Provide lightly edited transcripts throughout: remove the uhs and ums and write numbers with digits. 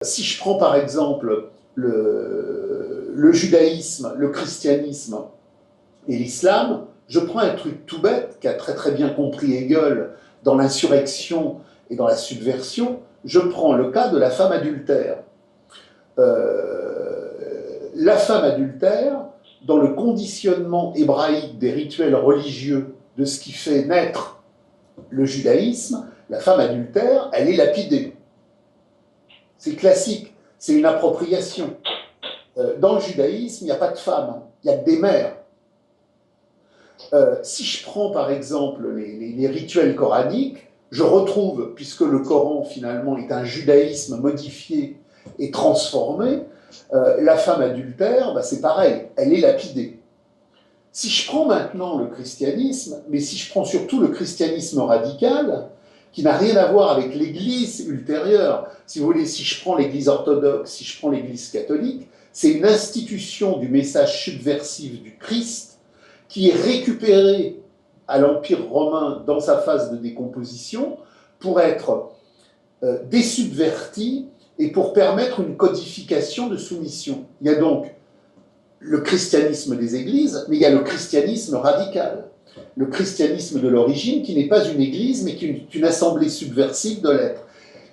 Si je prends par exemple le judaïsme, le christianisme et l'islam, je prends un truc tout bête qu'a très bien compris Hegel dans l'insurrection et dans la subversion, je prends le cas de la femme adultère. La femme adultère, dans le conditionnement hébraïque des rituels religieux de ce qui fait naître le judaïsme, la femme adultère, elle est lapidée. C'est classique, c'est une appropriation. Dans le judaïsme, il n'y a pas de femme, il y a que des mères. Si je prends par exemple les rituels coraniques, je retrouve, puisque le Coran finalement est un judaïsme modifié et transformé, la femme adultère, c'est pareil, elle est lapidée. Si je prends maintenant le christianisme, mais si je prends surtout le christianisme radical, qui n'a rien à voir avec l'Église ultérieure, si vous voulez, si je prends l'Église orthodoxe, si je prends l'Église catholique, c'est une institution du message subversif du Christ qui est récupérée à l'Empire romain dans sa phase de décomposition pour être désubvertie et pour permettre une codification de soumission. Il y a donc le christianisme des églises, mais il y a le christianisme radical. Le christianisme de l'origine, qui n'est pas une église, mais qui est une assemblée subversive de l'être.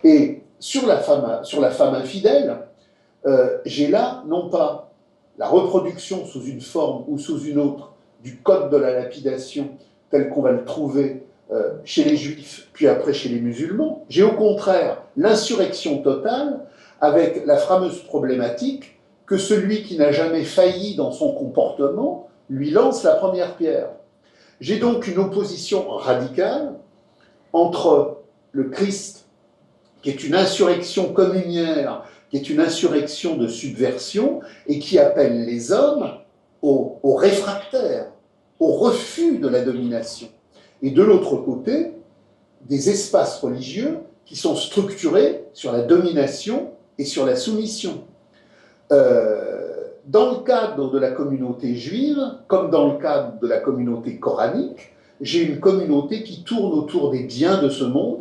Et sur la femme infidèle, j'ai là, non pas la reproduction sous une forme ou sous une autre du code de la lapidation, tel qu'on va le trouver chez les juifs, puis après chez les musulmans. J'ai au contraire l'insurrection totale avec la fameuse problématique que celui qui n'a jamais failli dans son comportement lui lance la première pierre. J'ai donc une opposition radicale entre le Christ, qui est une insurrection communiaire, qui est une insurrection de subversion, et qui appelle les hommes au réfractaire, au refus de la domination. Et de l'autre côté, des espaces religieux qui sont structurés sur la domination et sur la soumission. Dans le cadre de la communauté juive, comme dans le cadre de la communauté coranique, j'ai une communauté qui tourne autour des biens de ce monde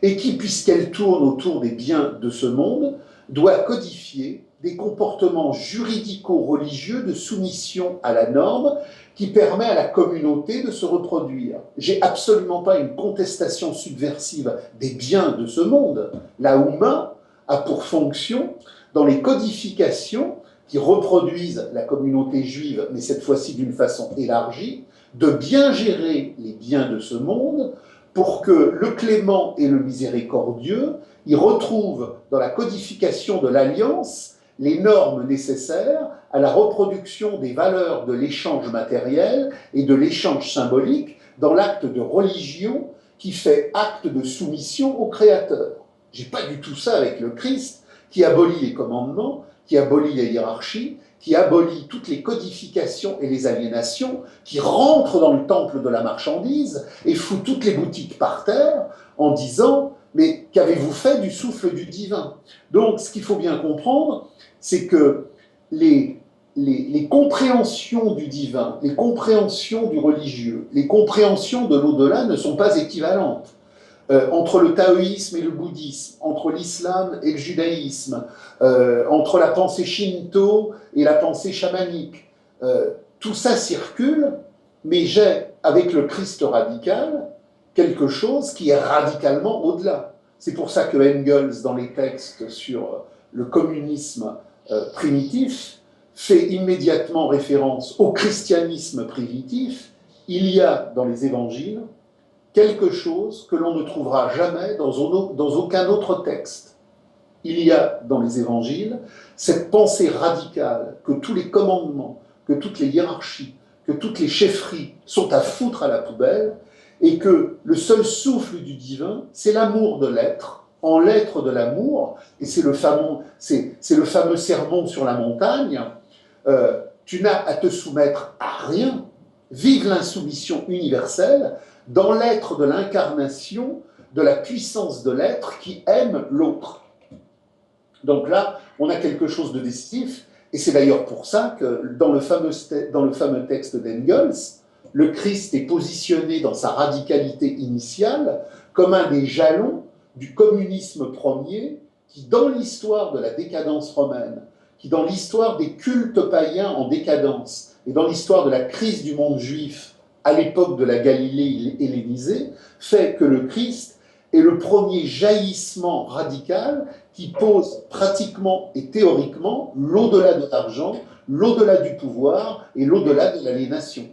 et qui, puisqu'elle tourne autour des biens de ce monde, doit codifier des comportements juridico-religieux de soumission à la norme qui permet à la communauté de se reproduire. J'ai absolument pas une contestation subversive des biens de ce monde. La Houma a pour fonction, dans les codifications qui reproduisent la communauté juive, mais cette fois-ci d'une façon élargie, de bien gérer les biens de ce monde pour que le clément et le miséricordieux y retrouvent dans la codification de l'alliance les normes nécessaires à la reproduction des valeurs de l'échange matériel et de l'échange symbolique dans l'acte de religion qui fait acte de soumission au Créateur. J'ai pas du tout ça avec le Christ qui abolit les commandements, qui abolit les hiérarchies, qui abolit toutes les codifications et les aliénations, qui rentre dans le temple de la marchandise et fout toutes les boutiques par terre en disant « Mais qu'avez-vous fait du souffle du divin ?» Donc, ce qu'il faut bien comprendre, c'est que les compréhensions du divin, les compréhensions du religieux, les compréhensions de l'au-delà ne sont pas équivalentes. Entre le taoïsme et le bouddhisme, entre l'islam et le judaïsme, entre la pensée shinto et la pensée chamanique. Tout ça circule, mais j'ai, avec le Christ radical, quelque chose qui est radicalement au-delà. C'est pour ça que Engels, dans les textes sur le communisme primitif, fait immédiatement référence au christianisme primitif. Il y a dans les évangiles quelque chose que l'on ne trouvera jamais dans aucun autre texte. Il y a dans les évangiles cette pensée radicale que tous les commandements, que toutes les hiérarchies, que toutes les chefferies sont à foutre à la poubelle et que le seul souffle du divin, c'est l'amour de l'être, en l'être de l'amour, et c'est le fameux sermon sur la montagne, tu n'as à te soumettre à rien, vive l'insoumission universelle, dans l'être de l'incarnation de la puissance de l'être qui aime l'autre. Donc là, on a quelque chose de décisif, et c'est d'ailleurs pour ça que dans le fameux texte d'Engels, le Christ est positionné dans sa radicalité initiale comme un des jalons du communisme premier qui, dans l'histoire de la décadence romaine, qui, dans l'histoire des cultes païens en décadence, et dans l'histoire de la crise du monde juif à l'époque de la Galilée hellénisée, fait que le Christ est le premier jaillissement radical qui pose pratiquement et théoriquement l'au-delà de l'argent, l'au-delà du pouvoir et l'au-delà de l'aliénation.